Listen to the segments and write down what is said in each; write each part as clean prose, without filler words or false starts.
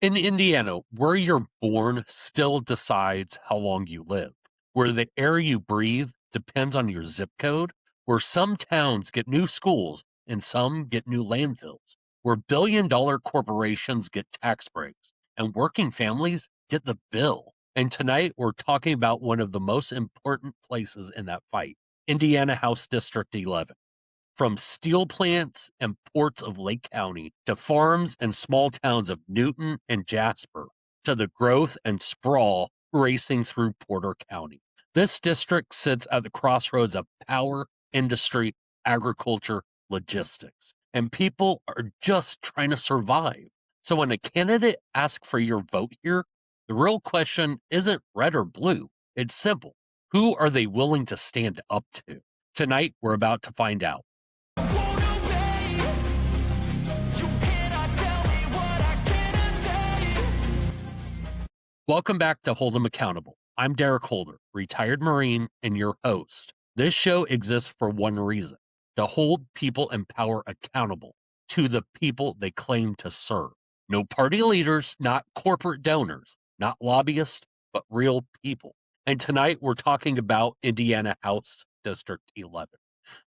In Indiana, where you're born still decides how long you live. Where the air you breathe depends on your zip code. Where some towns get new schools and some get new landfills. Where billion-dollar corporations get tax breaks and working families get the bill. And tonight, we're talking about one of the most important places in that fight, Indiana House District 11. From steel plants and ports of Lake County to farms and small towns of Newton and Jasper to the growth and sprawl racing through Porter County. This district sits at the crossroads of power, industry, agriculture, logistics, and people are just trying to survive. So when a candidate asks for your vote here, the real question isn't red or blue. It's simple. Who are they willing to stand up to? Tonight, we're about to find out. Welcome back to Hold 'em Accountable. I'm Derek Holder, retired Marine and your host. This show exists for one reason: to hold people in power accountable to the people they claim to serve. No party leaders, not corporate donors, not lobbyists, but real people. And tonight we're talking about Indiana House District 11.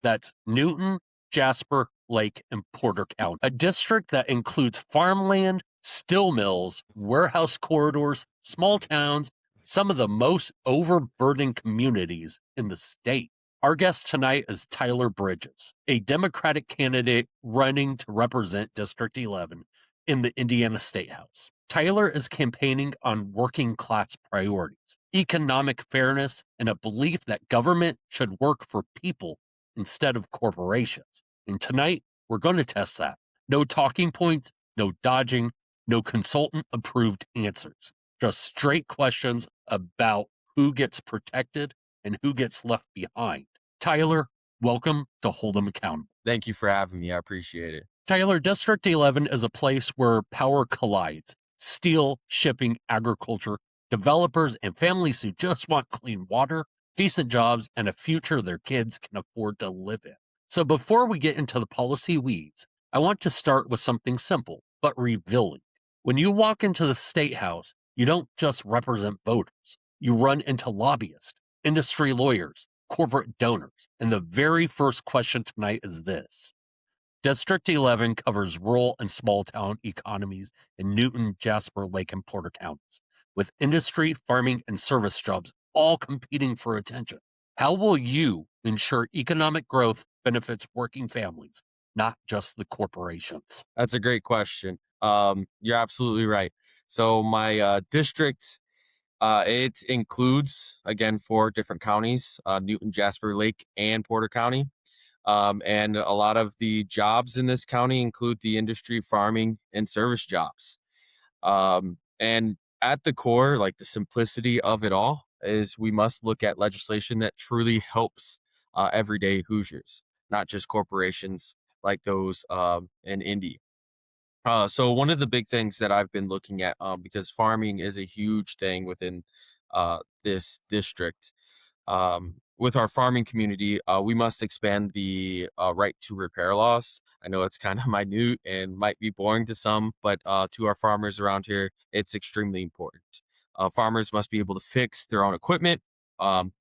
That's Newton, Jasper, Lake, and Porter County, a district that includes farmland, steel mills, warehouse corridors, small towns, some of the most overburdened communities in the state. Our guest tonight is Tyler Bridges, a Democratic candidate running to represent District 11 in the Indiana State House. Tyler is campaigning on working class priorities, economic fairness, and a belief that government should work for people instead of corporations. And tonight, we're going to test that. No talking points, no dodging, no consultant approved answers. Just straight questions about who gets protected and who gets left behind. Tyler, welcome to Hold 'em Accountable. Thank you for having me. I appreciate it. Tyler, District 11 is a place where power collides: steel, shipping, agriculture, developers, and families who just want clean water, decent jobs, and a future their kids can afford to live in. So before we get into the policy weeds, I want to start with something simple but revealing. When you walk into the State House, you don't just represent voters, you run into lobbyists, industry lawyers, corporate donors. And the very first question tonight is this: District 11 covers rural and small town economies in Newton, Jasper, Lake, and Porter counties, with industry, farming, and service jobs all competing for attention. How will you ensure economic growth benefits working families, not just the corporations? That's a great question. You're absolutely right. So my district, it includes again four different counties: Newton, Jasper, Lake, and Porter County. And a lot of the jobs in this county include the industry, farming, and service jobs. And at the core, like the simplicity of it all, is we must look at legislation that truly helps everyday Hoosiers, not just corporations like those in Indy. So one of the big things that I've been looking at, because farming is a huge thing within this district, with our farming community, we must expand the right to repair laws. I know it's kind of minute and might be boring to some, but to our farmers around here, it's extremely important. Farmers must be able to fix their own equipment,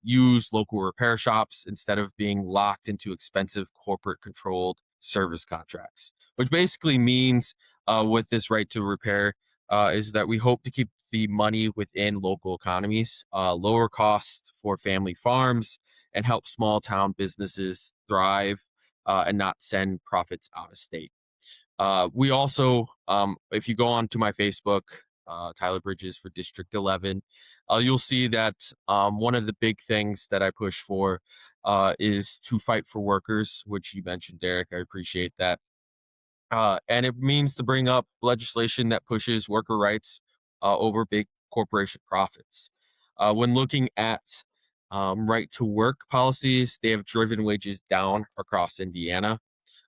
use local repair shops instead of being locked into expensive corporate controlled service contracts, which basically means with this right to repair is that we hope to keep the money within local economies, lower costs for family farms, and help small town businesses thrive and not send profits out of state. We also, if you go on to my Facebook, Tyler Bridges for District 11, you'll see that one of the big things that I push for is to fight for workers, which you mentioned, Derek. I appreciate that. And it means to bring up legislation that pushes worker rights over big corporation profits. When looking at right to work policies, they have driven wages down across Indiana.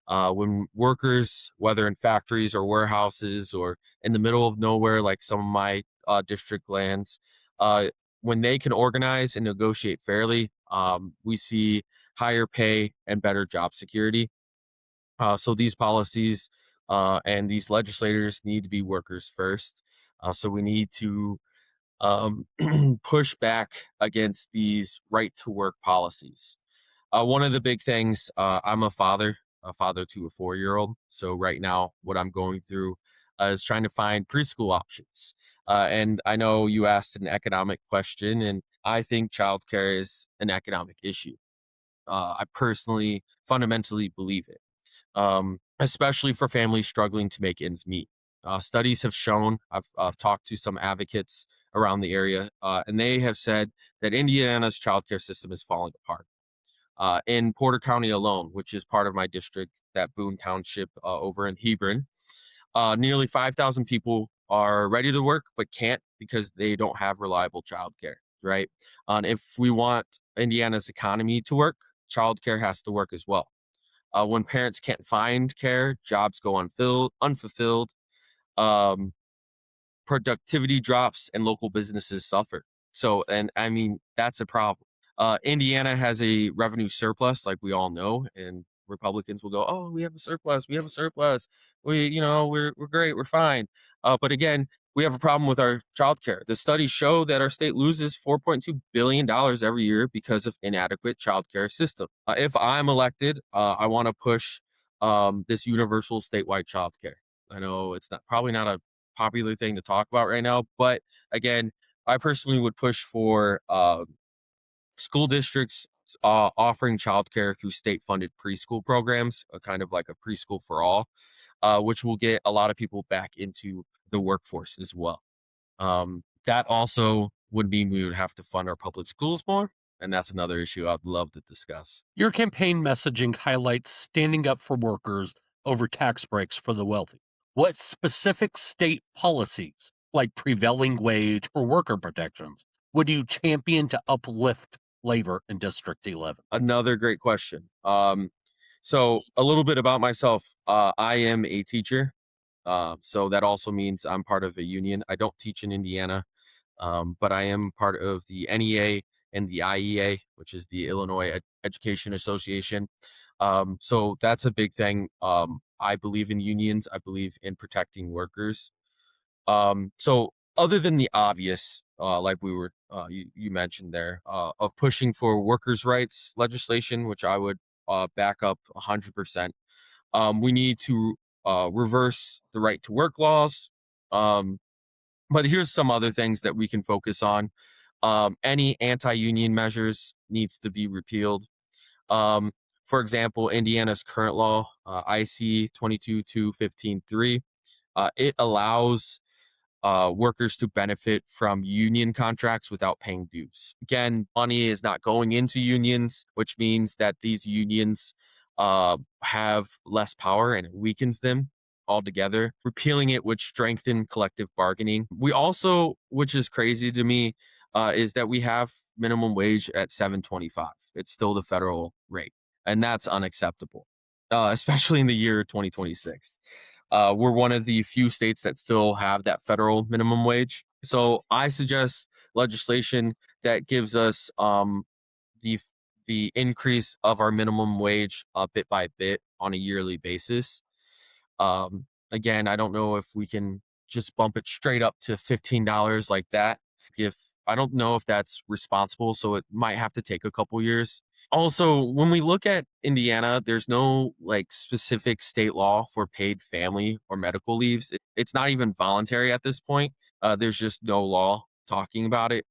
When workers, whether in factories or warehouses or in the middle of nowhere, like some of my district lands, uh, when they can organize and negotiate fairly, we see higher pay and better job security. So these policies and these legislators need to be workers first. So we need to um, push back against these right to work policies. One of the big things, I'm a father to a 4-year old. So right now, what I'm going through is trying to find preschool options. And I know you asked an economic question, and I think childcare is an economic issue. I personally fundamentally believe it, especially for families struggling to make ends meet. Studies have shown, I've talked to some advocates around the area, and they have said that Indiana's childcare system is falling apart. In Porter County alone, which is part of my district, that Boone Township over in Hebron, nearly 5,000 people are ready to work but can't because they don't have reliable childcare, right? And if we want Indiana's economy to work, childcare has to work as well. When parents can't find care, jobs go unfulfilled. Um, Productivity drops and local businesses suffer. So, and I mean, that's a problem. Indiana has a revenue surplus, like we all know, and Republicans will go, "Oh, we have a surplus. We have a surplus. We're great. We're fine." But again, we have a problem with our childcare. The studies show that our state loses $4.2 billion every year because of inadequate childcare system. If I'm elected, I want to push this universal statewide childcare. I know it's not probably not a popular thing to talk about right now. But again, I personally would push for school districts offering childcare through state funded preschool programs, kind of like a preschool for all, which will get a lot of people back into the workforce as well. That also would mean we would have to fund our public schools more. And that's another issue I'd love to discuss. Your campaign messaging highlights standing up for workers over tax breaks for the wealthy. What specific state policies, like prevailing wage or worker protections, would you champion to uplift labor in District 11? Another great question. So a little bit about myself. I am a teacher. So that also means I'm part of a union. I don't teach in Indiana, but I am part of the NEA and the IEA, which is the Illinois Education Association. So that's a big thing. I believe in unions. I believe in protecting workers. So other than the obvious, like you mentioned there, of pushing for workers' rights legislation, which I would back up 100%. We need to reverse the right to work laws. Um, but here's some other things that we can focus on. Any anti-union measures needs to be repealed. Um, for example, Indiana's current law, IC 22-215-3, it allows workers to benefit from union contracts without paying dues. Again, money is not going into unions, which means that these unions have less power and it weakens them altogether. Repealing it would strengthen collective bargaining. We also, which is crazy to me, is that we have minimum wage at 7.25. It's still the federal rate, and that's unacceptable, especially in the year 2026. We're one of the few states that still have that federal minimum wage. So I suggest legislation that gives us the the increase of our minimum wage bit by bit on a yearly basis. Again, I don't know if we can just bump it straight up to $15 like that. If I don't know if that's responsible, so it might have to take a couple years. Also, when we look at Indiana, there's no like specific state law for paid family or medical leaves. It's not even voluntary at this point. There's just no law talking about it.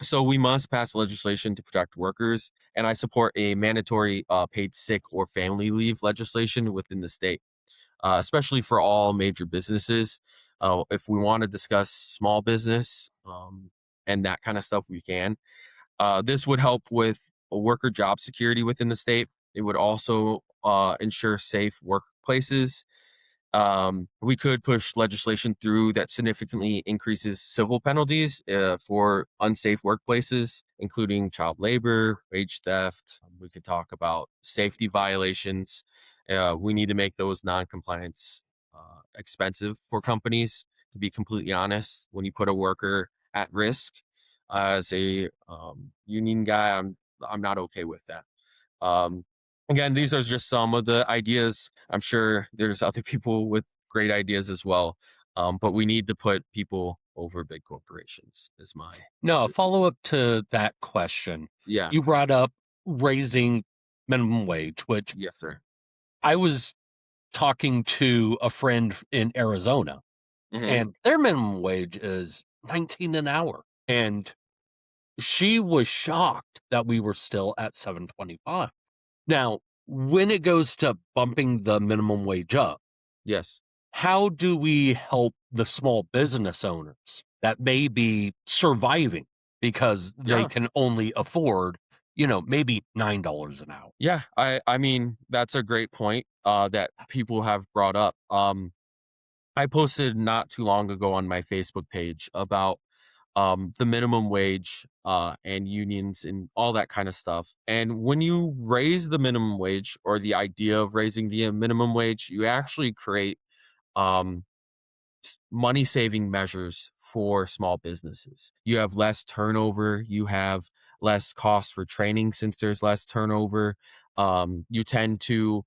So we must pass legislation to protect workers, and I support a mandatory paid sick or family leave legislation within the state, especially for all major businesses. If we want to discuss small business and that kind of stuff, we can. This would help with worker job security within the state. It would also ensure safe workplaces. We could push legislation through that significantly increases civil penalties for unsafe workplaces, including child labor, wage theft. We could talk about safety violations. We need to make those non-compliance expensive for companies. To be completely honest, when you put a worker at risk, as a union guy, I'm not okay with that. Um, Again, these are just some of the ideas. I'm sure there's other people with great ideas as well. But we need to put people over big corporations is my No, a message. follow-up to that question. Yeah. You brought up raising minimum wage, which Yes, sir. I was talking to a friend in Arizona, Hmm. and their minimum wage is 19 an hour. And she was shocked that we were still at 7.25. Now, when it goes to bumping the minimum wage up, Yes. how do we help the small business owners that may be surviving because they Yeah. can only afford, maybe $9 an hour? Yeah. I mean, that's a great point that people have brought up. I posted not too long ago on my Facebook page about the minimum wage and unions and all that kind of stuff. And when you raise the minimum wage or the idea of raising the minimum wage, you actually create um, money saving measures for small businesses. You have less turnover, you have less cost for training since there's less turnover. You tend to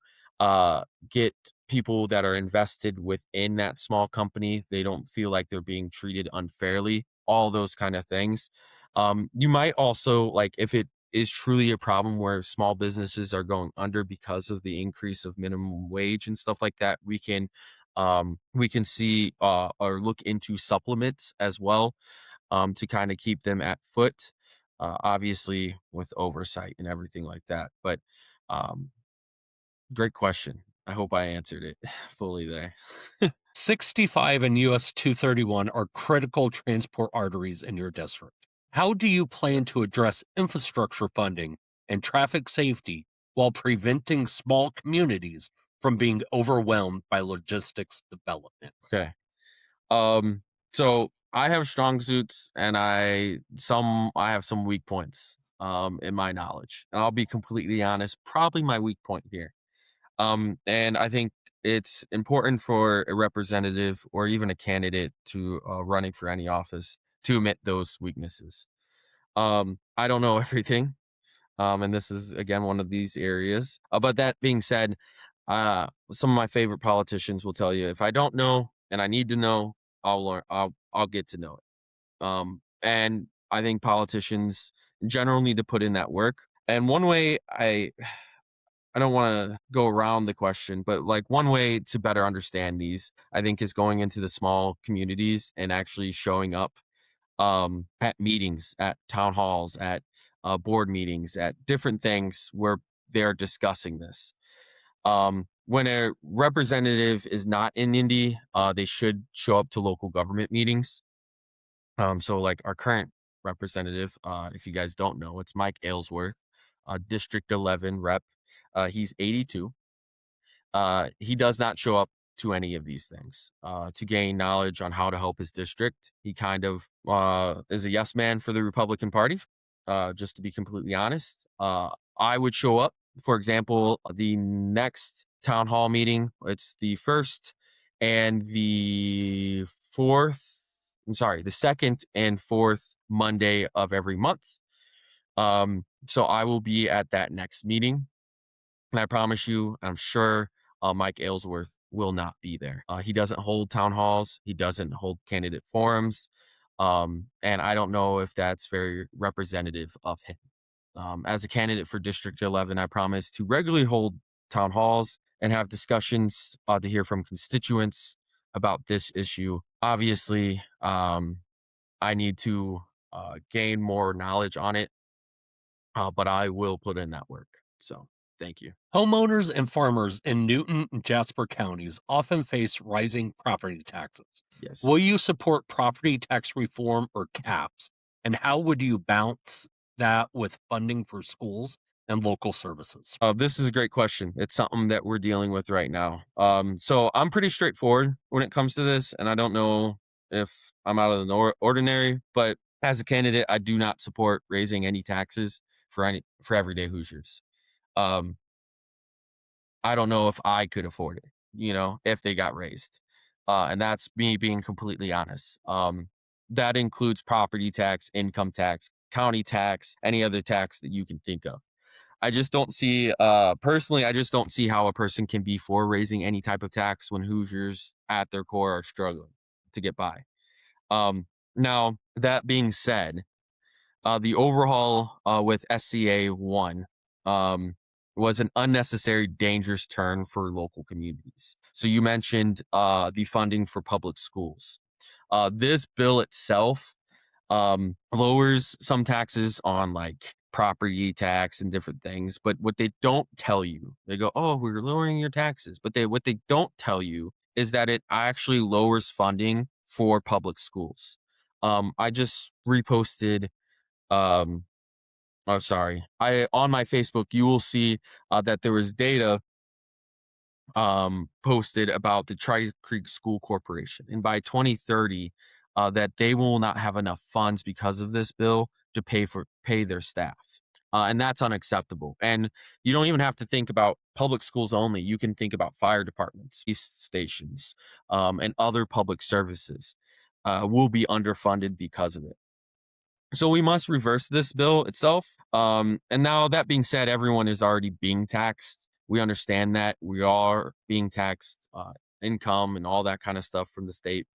get people that are invested within that small company. They don't feel like they're being treated unfairly, all those kind of things. You might also, like, if it is truly a problem where small businesses are going under because of the increase of minimum wage and stuff like that, we can see or look into supplements as well to kind of keep them at foot, obviously with oversight and everything like that. But um, great question. I hope I answered it fully there. 65 and US 231 are critical transport arteries in your district. How do you plan to address infrastructure funding and traffic safety while preventing small communities from being overwhelmed by logistics development? Okay. Um, so I have strong suits and I have some weak points in my knowledge. And I'll be completely honest, probably my weak point here. And I think it's important for a representative or even a candidate to running for any office to admit those weaknesses. I don't know everything, and this is again one of these areas. But that being said, some of my favorite politicians will tell you if I don't know and I need to know, I'll learn. I'll get to know it. And I think politicians in general need to put in that work. And one way I don't want to go around the question, but like one way to better understand these, I think, is going into the small communities and actually showing up at meetings, at town halls, at board meetings, at different things where they're discussing this. When a representative is not in Indy, they should show up to local government meetings. So like our current representative, if you guys don't know, it's Mike Aylesworth, District 11 rep. He's 82. He does not show up to any of these things to gain knowledge on how to help his district. He kind of is a yes man for the Republican Party, just to be completely honest. I would show up, for example, the next town hall meeting. It's the first and the fourth. I'm sorry, the second and fourth Monday of every month. So I will be at that next meeting. And I promise you, I'm sure Mike Aylesworth will not be there. He doesn't hold town halls. He doesn't hold candidate forums. And I don't know if that's very representative of him. As a candidate for District 11, I promise to regularly hold town halls and have discussions to hear from constituents about this issue. Obviously, I need to gain more knowledge on it, but I will put in that work. So thank you. Homeowners and farmers in Newton and Jasper counties often face rising property taxes. Yes. Will you support property tax reform or caps? And how would you balance that with funding for schools and local services? This is a great question. It's something that we're dealing with right now. So I'm pretty straightforward when it comes to this, and I don't know if I'm out of the ordinary, but as a candidate, I do not support raising any taxes for everyday Hoosiers. Um, I don't know if I could afford it, if they got raised. And that's me being completely honest. That includes property tax, income tax, county tax, any other tax that you can think of. I just don't see, personally, I just don't see how a person can be for raising any type of tax when Hoosiers at their core are struggling. to get by. Now, that being said, the overhaul with SCA 1 was an unnecessary, dangerous turn for local communities. So you mentioned the funding for public schools. This bill itself lowers some taxes on like property tax and different things. But what they don't tell you, they go, "Oh, we're lowering your taxes," but what they don't tell you is that it actually lowers funding for public schools. I just reposted. Oh, sorry. I On my Facebook, you will see that there was data posted about the Tri Creek School Corporation, and by 2030, that they will not have enough funds because of this bill to pay their staff, and that's unacceptable. And you don't even have to think about public schools only. You can think about fire departments, police stations, and other public services will be underfunded because of it. So we must reverse this bill itself. And now that being said, everyone is already being taxed. We understand that we are being taxed income and all that kind of stuff from the state.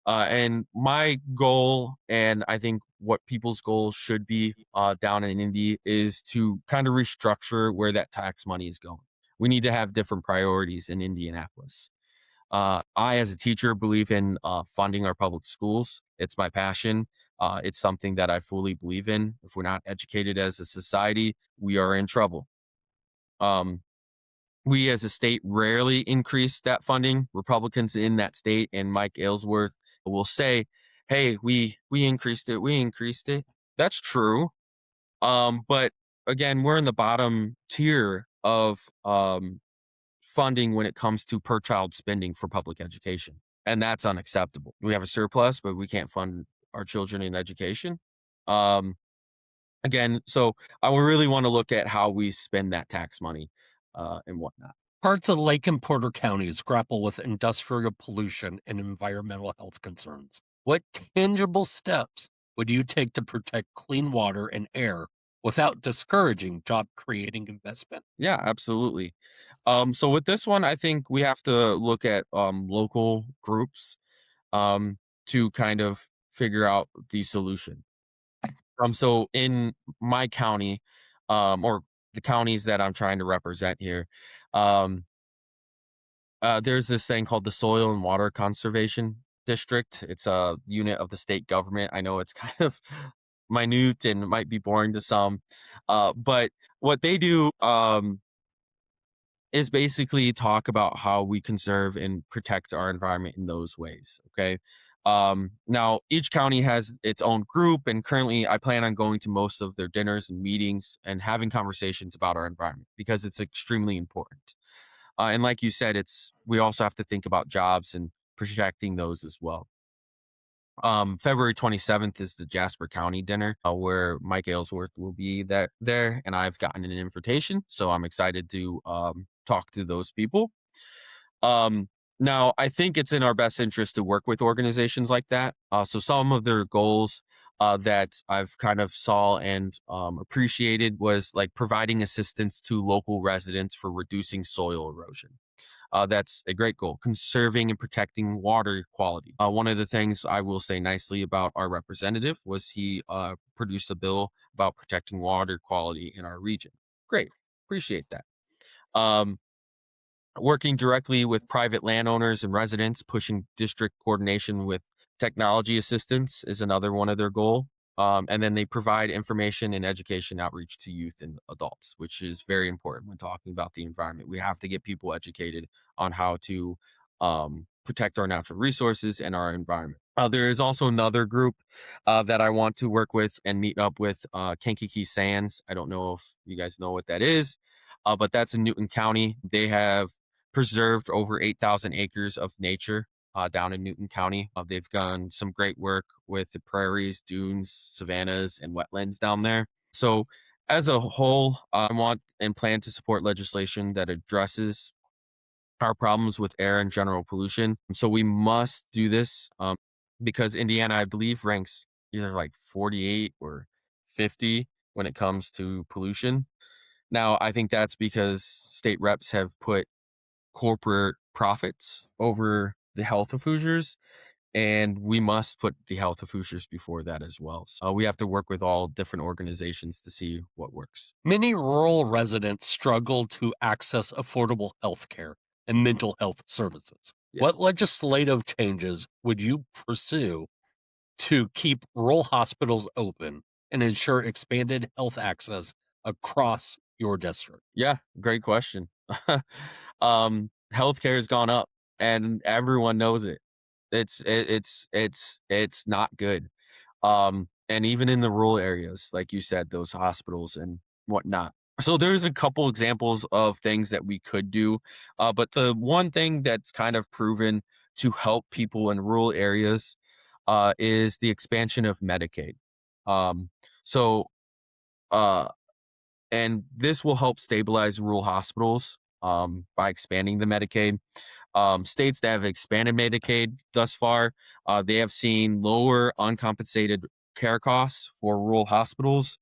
And my goal, and I think what people's goals should be down in Indy, is to kind of restructure where that tax money is going. We need to have different priorities in Indianapolis. I, as a teacher, believe in funding our public schools. It's my passion. It's something that I fully believe in. If we're not educated as a society, we are in trouble. Um, we as a state rarely increase that funding. Republicans in that state and Mike Aylesworth will say, "Hey, we increased it. We increased it." That's true. But again, we're in the bottom tier of funding when it comes to per child spending for public education. And that's unacceptable. We have a surplus, but we can't fund our children in education. Um, Again, so I would really want to look at how we spend that tax money and whatnot. Parts of Lake and Porter counties grapple with industrial pollution and environmental health concerns. What tangible steps would you take to protect clean water and air without discouraging job creating investment? Yeah, absolutely. So with this one, I think we have to look at local groups to kind of figure out the solution. So in my county, or the counties that I'm trying to represent here, um, there's this thing called the Soil and Water Conservation District. It's a unit of the state government. I know it's kind of minute and might be boring to some, but what they do is basically talk about how we conserve and protect our environment in those ways. Okay. Now each county has its own group, and currently I plan on going to most of their dinners and meetings and having conversations about our environment because it's extremely important. And like you said, we also have to think about jobs and protecting those as well. February 27th is the Jasper County dinner where Mike Aylesworth will be there, and I've gotten an invitation, so I'm excited to talk to those people. Um, Now, I think it's in our best interest to work with organizations like that. So some of their goals that I've kind of saw and appreciated was like providing assistance to local residents for reducing soil erosion. That's a great goal. Conserving and protecting water quality. One of the things I will say nicely about our representative was he produced a bill about protecting water quality in our region. Great. Appreciate that. Um, Working directly with private landowners and residents, pushing district coordination with technology assistance is another one of their goal. And then they provide information and education outreach to youth and adults, which is very important when talking about the environment. We have to get people educated on how to protect our natural resources and our environment. There is also another group that I want to work with and meet up with, Kankakee Sands. I don't know if you guys know what that is, but that's in Newton County. They have preserved over 8,000 acres of nature down in Newton County. They've done some great work with the prairies, dunes, savannas, and wetlands down there. So, as a whole, I want and plan to support legislation that addresses our problems with air and general pollution. So, we must do this because Indiana, I believe, ranks either like 48 or 50 when it comes to pollution. Now, I think that's because state reps have put corporate profits over the health of Hoosiers. and we must put the health of Hoosiers before that as well. So we have to work with all different organizations to see what works. Many rural residents struggle to access affordable health care and mental health services. What Yes. legislative changes would you pursue to keep rural hospitals open and ensure expanded health access across your district? Yeah, great question. Healthcare has gone up and everyone knows it. It's not good. And even in the rural areas, like you said, those hospitals and whatnot. So there's a couple examples of things that we could do. But the one thing that's kind of proven to help people in rural areas is the expansion of Medicaid. Um, so uh and this will help stabilize rural hospitals by expanding the Medicaid. States that have expanded Medicaid thus far, they have seen lower uncompensated care costs for rural hospitals.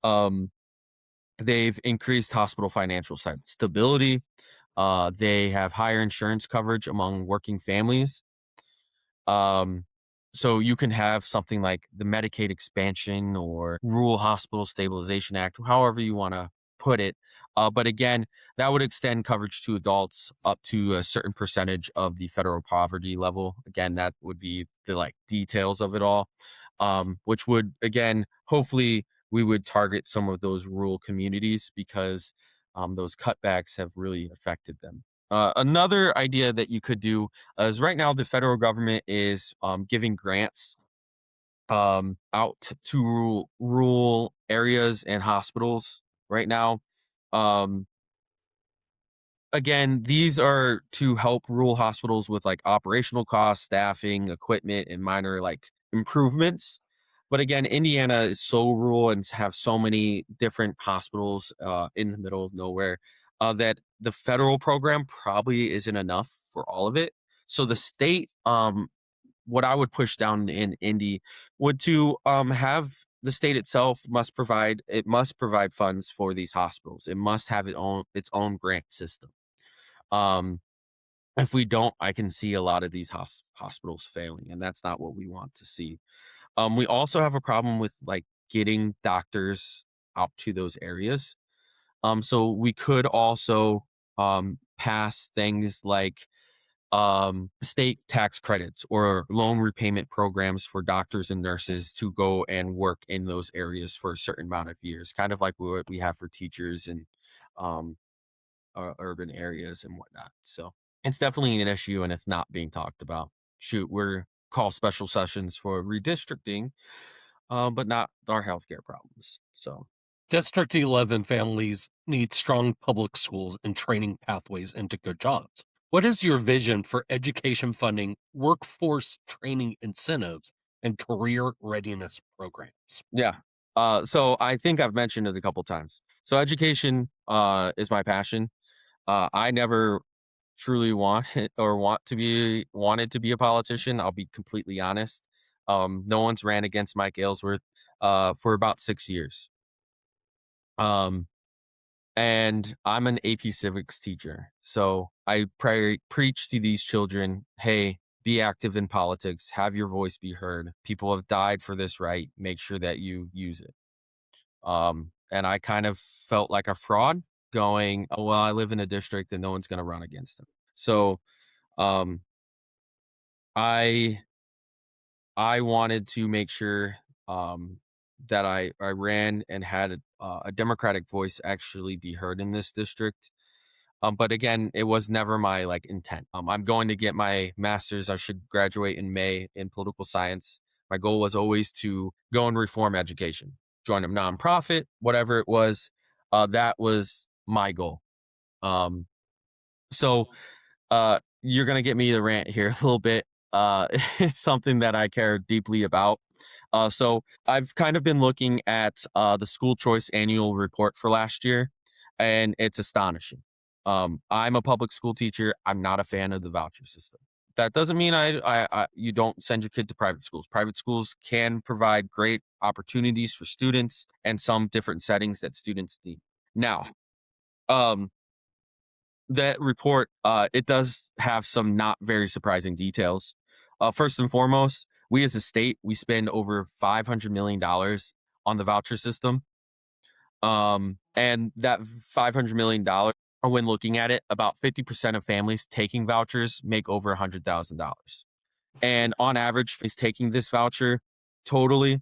Um, they've increased hospital financial stability. They have higher insurance coverage among working families. Um, so you can have something like the Medicaid expansion or Rural Hospital Stabilization Act, however you want to put it. But again, that would extend coverage to adults up to a certain percentage of the federal poverty level. Again, that would be the like details of it all, which would again, hopefully, we would target some of those rural communities because those cutbacks have really affected them. Another idea that you could do is right now the federal government is giving grants out to rural areas and hospitals right now. Um, Again, these are to help rural hospitals with like operational costs, staffing, equipment, and minor like improvements. But again, Indiana is so rural and have so many different hospitals in the middle of nowhere that the federal program probably isn't enough for all of it. So the state, what I would push down in Indy would to have the state itself must provide funds for these hospitals. It must have its own grant system. um, if we don't, I can see a lot of these hospitals failing, and that's not what we want to see. We also have a problem with like getting doctors out to those areas. So we could also pass things like state tax credits or loan repayment programs for doctors and nurses to go and work in those areas for a certain amount of years, kind of like what we have for teachers and um, urban areas and whatnot. So it's definitely an issue and it's not being talked about. Shoot, we're call special sessions for redistricting, but not our healthcare problems. So District 11 families need strong public schools and training pathways into good jobs. What is your vision for education funding, workforce training incentives, and career readiness programs? yeah. So I think I've mentioned it a couple times. So education is my passion. I never truly wanted to be a politician. I'll be completely honest. No one's ran against Mike Aylesworth for about 6 years. Um, and I'm an AP Civics teacher, so I preach to these children, "Hey, be active in politics. Have your voice be heard. People have died for this right. Make sure that you use it." And I kind of felt like a fraud going, "Oh well, I live in a district and no one's going to run against him." So um, I I wanted to make sure that I ran and had a Democratic voice actually be heard in this district. But again, it was never my like intent. I'm going to get my master's. I should graduate in May in political science. My goal was always to go and reform education, join a nonprofit, whatever it was. That was my goal. Um, so you're gonna get me to rant here a little bit. It's something that I care deeply about. So I've kind of been looking at the school choice annual report for last year, and it's astonishing. I'm a public school teacher. I'm not a fan of the voucher system. That doesn't mean you don't send your kid to private schools. Private schools can provide great opportunities for students and some different settings that students need. Now, um, that report, it does have some not very surprising details. First and foremost, we as a state, we spend over $500 million on the voucher system. And that $500 million, when looking at it, about 50% of families taking vouchers make over $100,000. And on average, is taking this voucher totally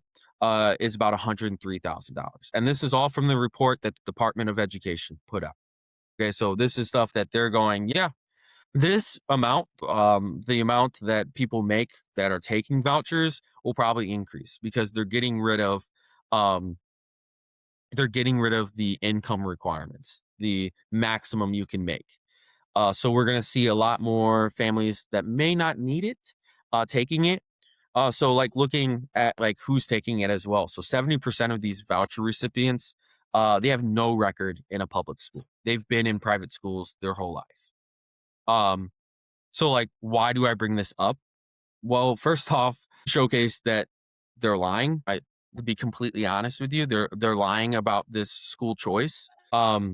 is about $103,000. And this is all from the report that the Department of Education put out. Okay, so this is stuff that they're going, yeah, this amount, the amount that people make that are taking vouchers will probably increase because um, they're getting rid of the income requirements, the maximum you can make. So we're going to see a lot more families that may not need it taking it. So like looking at like who's taking it as well. So 70% of these voucher recipients, they have no record in a public school. They've been in private schools their whole life. Um, so like, why do I bring this up? Well, first off, showcase that they're lying. To be completely honest with you, they're lying about this school choice.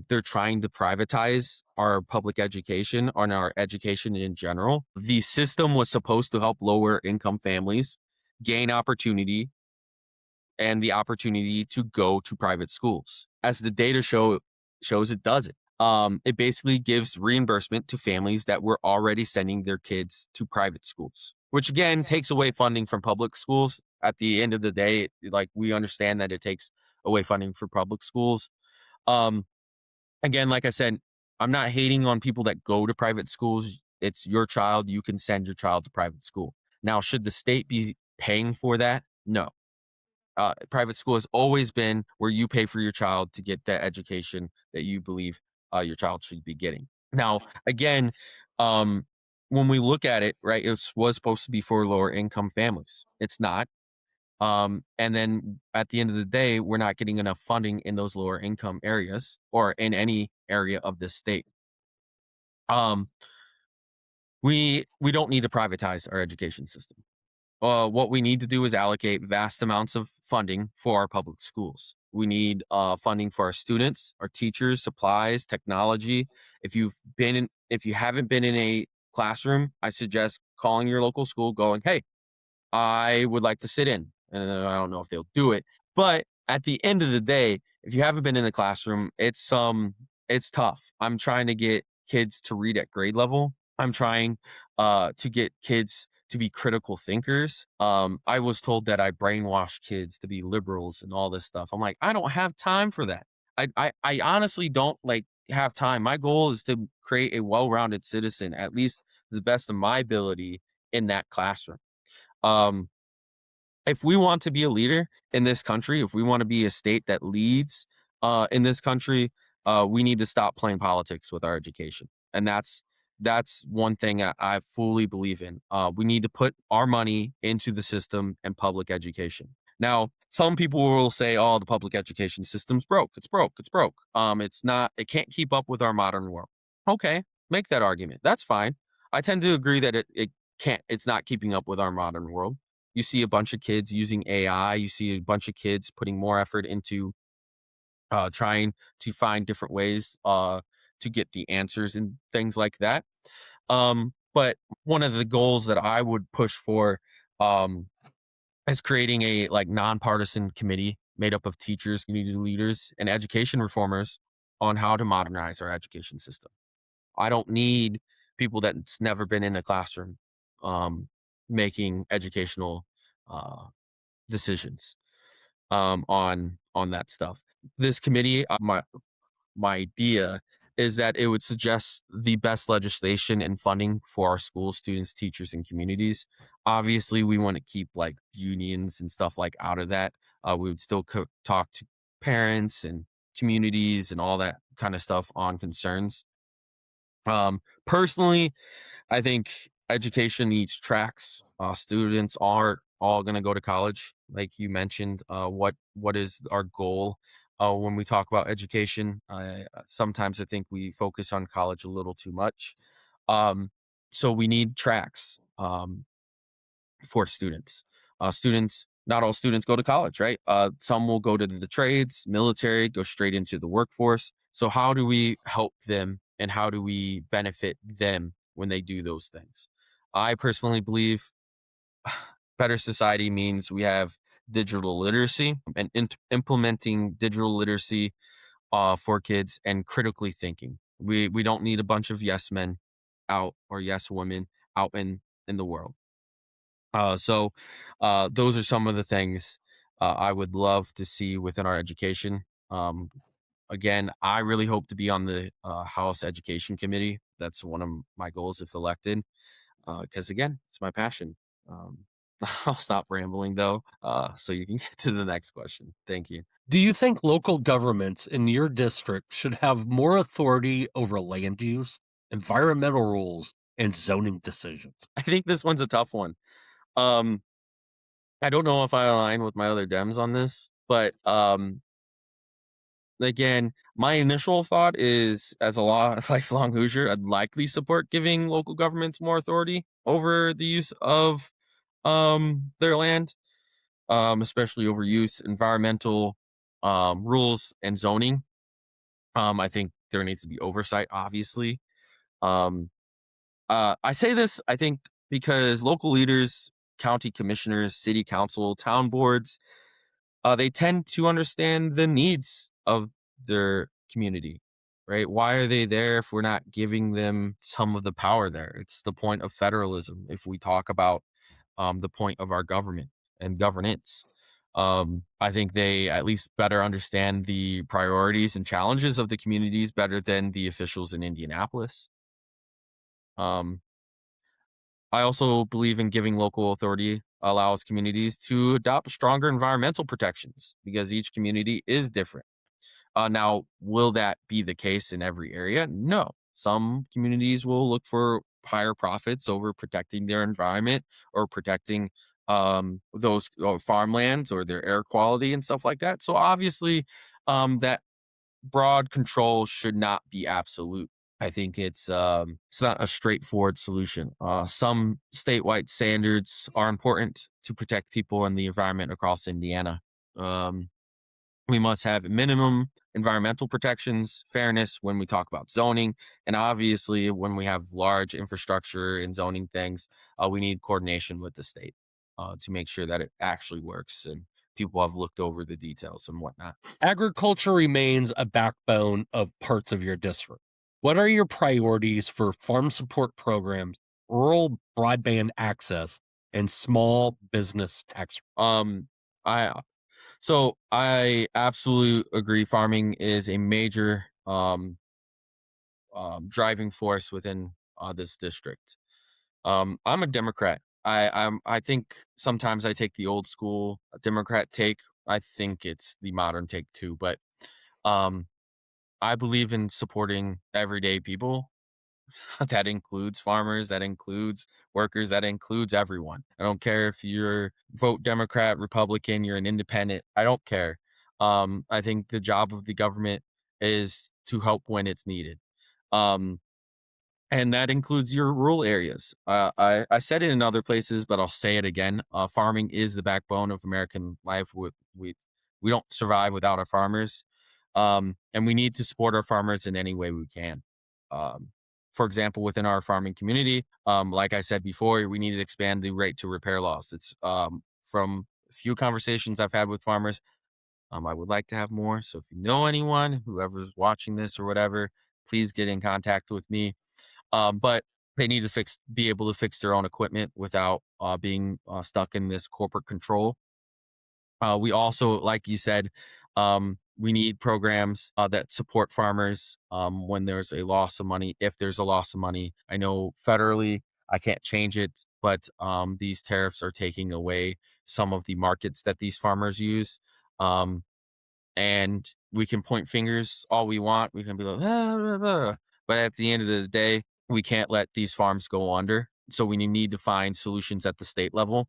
They're trying to privatize our public education and our education in general. The system was supposed to help lower income families gain opportunity and the opportunity to go to private schools. As the data shows it doesn't. It basically gives reimbursement to families that were already sending their kids to private schools, which again takes away funding from public schools. At the end of the day, like we understand that it takes away funding for public schools. Um, Again, like I said, I'm not hating on people that go to private schools. It's your child. You can send your child to private school. Now, should the state be paying for that? No. Private school has always been where you pay for your child to get the education that you believe your child should be getting. Now, again, um, when we look at it, right, it was supposed to be for lower income families. It's not. And then at the end of the day, we're not getting enough funding in those lower income areas or in any area of this state. Um, we don't need to privatize our education system. What we need to do is allocate vast amounts of funding for our public schools. We need funding for our students, our teachers, supplies, technology. If you haven't been in a classroom, I suggest calling your local school, going, "Hey, I would like to sit in." And I don't know if they'll do it, but at the end of the day, if you haven't been in the classroom, it's tough. I'm trying to get kids to read at grade level. I'm trying to get kids to be critical thinkers. I was told that I brainwash kids to be liberals and all this stuff. I'm like, I don't have time for that. I honestly don't like have time. My goal is to create a well-rounded citizen, at least to the best of my ability in that classroom. Um, if we want to be a leader in this country, if we want to be a state that leads in this country, we need to stop playing politics with our education, and that's one thing I fully believe in. We need to put our money into the system and public education. Now, some people will say, "Oh, the public education system's broke. It's broke. It's broke. It's not. It can't keep up with our modern world." Okay, make that argument. That's fine. I tend to agree that it can't. It's not keeping up with our modern world. You see a bunch of kids using AI. You see a bunch of kids putting more effort into trying to find different ways to get the answers and things like that. But one of the goals that I would push for um, is creating a like nonpartisan committee made up of teachers, community leaders, and education reformers on how to modernize our education system. I don't need people that's never been in a classroom um, making educational uh, decisions on that stuff. This committee, my idea is that it would suggest the best legislation and funding for our schools, students, teachers, and communities. Obviously, we want to keep like unions and stuff like out of that. We would still talk to parents and communities and all that kind of stuff on concerns. Personally, I think education needs tracks. Students are all going to go to college, like you mentioned. What is our goal when we talk about education? Sometimes I think we focus on college a little too much. Um, so we need tracks for students. Not all students go to college, right? Some will go to the trades, military, go straight into the workforce. So how do we help them and how do we benefit them when they do those things? I personally believe Better society means we have digital literacy and implementing digital literacy for kids and critically thinking. We don't need a bunch of yes men out or yes women out in the world. Those are some of the things I would love to see within our education. Um, Again, I really hope to be on the House Education Committee. That's one of my goals if elected, because again, it's my passion. Um, I'll stop rambling though, so you can get to the next question. Thank you. Do you think local governments in your district should have more authority over land use, environmental rules, and zoning decisions? I think this one's a tough one. Um, I don't know if I align with my other Dems on this, but again, my initial thought is, as a lifelong Hoosier, I'd likely support giving local governments more authority over the use of their land, especially over use, environmental rules, and zoning. I think there needs to be oversight, obviously. Um, I say this, I think, because local leaders, county commissioners, city council, town boards, they tend to understand the needs of their community, right? Why are they there if we're not giving them some of the power there? It's the point of federalism. If we talk about the point of our government and governance, I think they at least better understand the priorities and challenges of the communities better than the officials in Indianapolis. Um, I also believe in giving local authority allows communities to adopt stronger environmental protections because each community is different. Now, will that be the case in every area? No. Some communities will look for higher profits over protecting their environment or protecting those farmlands or their air quality and stuff like that. So obviously, that broad control should not be absolute. I think it's not a straightforward solution. Some statewide standards are important to protect people and the environment across Indiana. Um, we must have minimum environmental protections, fairness when we talk about zoning, and obviously when we have large infrastructure and zoning things, we need coordination with the state to make sure that it actually works and people have looked over the details and whatnot. Agriculture remains a backbone of parts of your district. What are your priorities for farm support programs, rural broadband access, and small business tax? Um, I I absolutely agree. Farming is a major driving force within this district. I'm a Democrat. I think sometimes I take the old school Democrat take. I think it's the modern take too, but um, I believe in supporting everyday people. That includes farmers, that includes workers, that includes everyone. I don't care if you're vote Democrat, Republican, you're an independent. I don't care. I think the job of the government is to help when it's needed. Um, and that includes your rural areas. I said it in other places, but I'll say it again. Farming is the backbone of American life. We don't survive without our farmers, and we need to support our farmers in any way we can. Um, for example, within our farming community, like I said before, we need to expand the right to repair laws. It's from a few conversations I've had with farmers. I would like to have more. So if you know anyone, whoever's watching this or whatever, please get in contact with me, but they need to be able to fix their own equipment without being stuck in this corporate control. We also, like you said, we need programs that support farmers when there's a loss of money. If there's a loss of money, I know federally I can't change it, but these tariffs are taking away some of the markets that these farmers use. Um, and we can point fingers all we want. We can be like, "Ah, blah, blah." But at the end of the day, we can't let these farms go under. So we need to find solutions at the state level.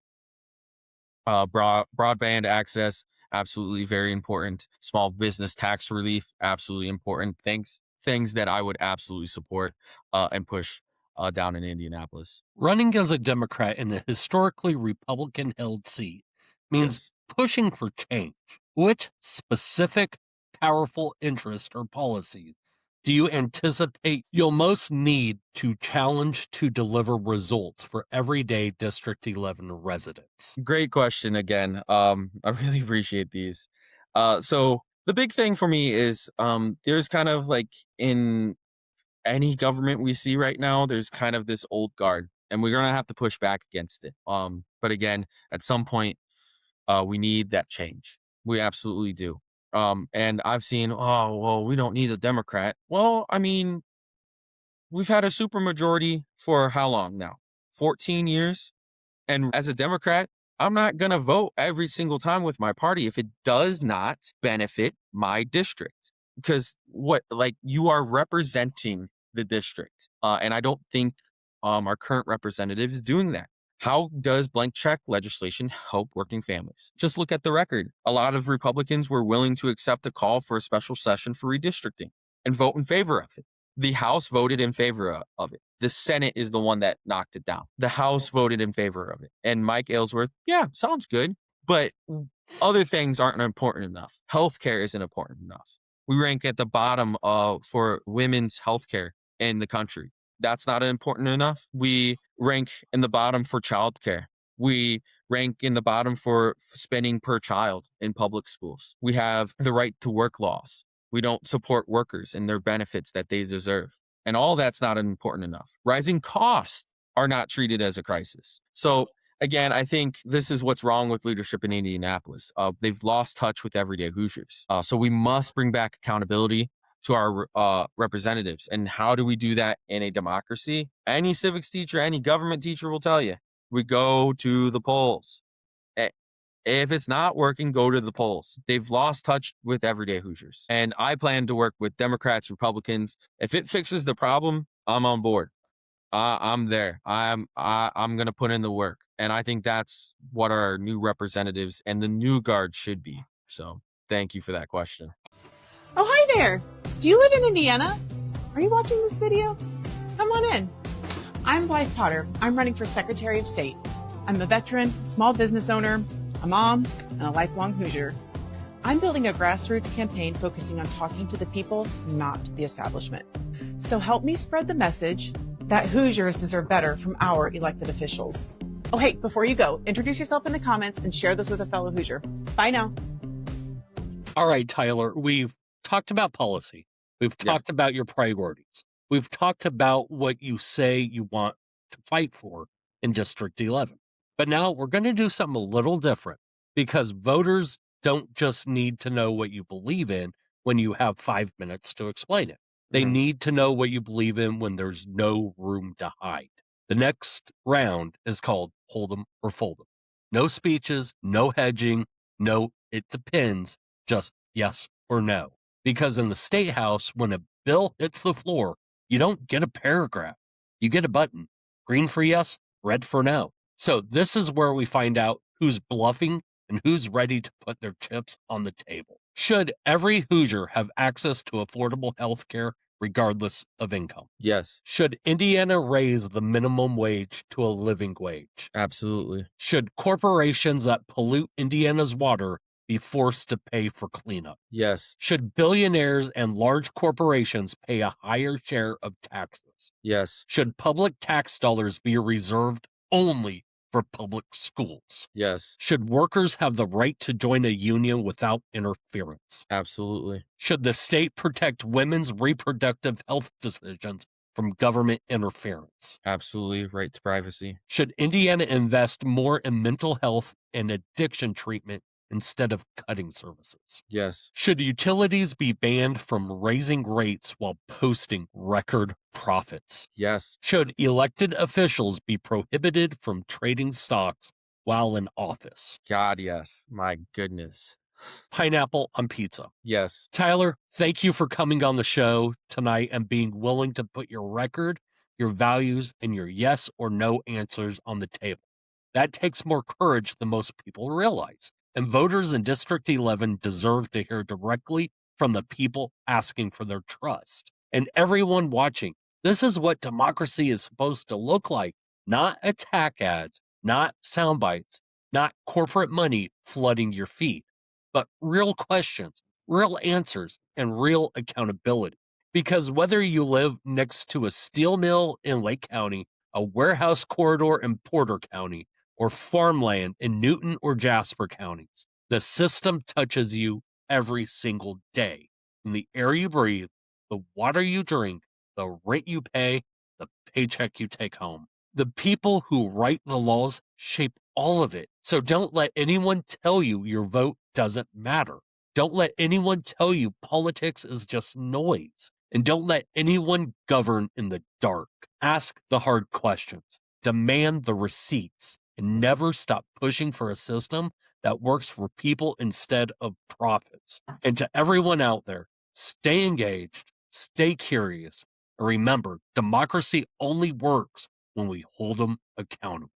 Broadband access, absolutely very important. Small business tax relief, absolutely important. Things that I would absolutely support and push down in Indianapolis. Running as a Democrat in a historically Republican held seat means Yes. pushing for change. Which specific, powerful interest or policies do you anticipate you'll most need to challenge to deliver results for everyday District 11 residents? Great question again. I really appreciate these. So the big thing for me is there's kind of like in any government we see right now, there's kind of this old guard, and we're gonna have to push back against it. But again, at some point, we need that change. We absolutely do. And I've seen, oh well, we don't need a Democrat. Well, I mean, we've had a supermajority for how long now? 14 years. And as a Democrat, I'm not going to vote every single time with my party if it does not benefit my district. Because like you are representing the district. And I don't think our current representative is doing that. How does blank check legislation help working families? Just look at the record. A lot of Republicans were willing to accept a call for a special session for redistricting and vote in favor of it. The House voted in favor of it. The Senate is the one that knocked it down. The House voted in favor of it. And Mike Aylesworth, yeah, sounds good. But other things aren't important enough. Healthcare isn't important enough. We rank at the bottom for women's healthcare in the country. That's not important enough. We rank in the bottom for childcare. We rank in the bottom for spending per child in public schools. We have the right to work laws. We don't support workers and their benefits that they deserve. And all that's not important enough. Rising costs are not treated as a crisis. So again, I think this is what's wrong with leadership in Indianapolis. They've lost touch with everyday Hoosiers. So we must bring back accountability to our representatives. And how do we do that in a democracy? Any civics teacher, any government teacher will tell you, we go to the polls. If it's not working, go to the polls. They've lost touch with everyday Hoosiers. And I plan to work with Democrats, Republicans. If it fixes the problem, I'm on board. I'm there. I'm going to put in the work. And I think that's what our new representatives and the new guard should be. So thank you for that question. Oh, hi there. Do you live in Indiana? Are you watching this video? Come on in. I'm Blythe Potter. I'm running for Secretary of State. I'm a veteran, small business owner, a mom, and a lifelong Hoosier. I'm building a grassroots campaign focusing on talking to the people, not the establishment. So help me spread the message that Hoosiers deserve better from our elected officials. Oh, hey, before you go, introduce yourself in the comments and share this with a fellow Hoosier. Bye now. All right, Tyler, we've talked about policy. We've talked about your priorities. We've talked about what you say you want to fight for in District 11. But now we're going to do something a little different because voters don't just need to know what you believe in when you have 5 minutes to explain it. They need to know what you believe in when there's no room to hide. The next round is called Hold 'em or Fold 'em. No speeches, no hedging, no it depends, just yes or no. Because in the State House, when a bill hits the floor, you don't get a paragraph. You get a button. Green for yes, red for no. So this is where we find out who's bluffing and who's ready to put their chips on the table. Should every Hoosier have access to affordable health care regardless of income? Yes. Should Indiana raise the minimum wage to a living wage? Absolutely. Should corporations that pollute Indiana's water be forced to pay for cleanup? Yes. Should billionaires and large corporations pay a higher share of taxes? Yes. Should public tax dollars be reserved only for public schools? Yes. Should workers have the right to join a union without interference? Absolutely. Should the state protect women's reproductive health decisions from government interference? Absolutely. Right to privacy. Should Indiana invest more in mental health and addiction treatment instead of cutting services? Yes. Should utilities be banned from raising rates while posting record profits? Yes. Should elected officials be prohibited from trading stocks while in office? God, yes. My goodness. Pineapple on pizza. Yes. Tyler, thank you for coming on the show tonight and being willing to put your record, your values, and your yes or no answers on the table. That takes more courage than most people realize. And voters in District 11 deserve to hear directly from the people asking for their trust. And everyone watching, this is what democracy is supposed to look like. Not attack ads, not sound bites, not corporate money flooding your feed, but real questions, real answers, and real accountability. Because whether you live next to a steel mill in Lake County, a warehouse corridor in Porter County, or farmland in Newton or Jasper counties, the system touches you every single day. In the air you breathe, the water you drink, the rent you pay, the paycheck you take home. The people who write the laws shape all of it. So don't let anyone tell you your vote doesn't matter. Don't let anyone tell you politics is just noise. And don't let anyone govern in the dark. Ask the hard questions. Demand the receipts. And never stop pushing for a system that works for people instead of profits. And to everyone out there, stay engaged, stay curious, and remember, democracy only works when we hold them accountable.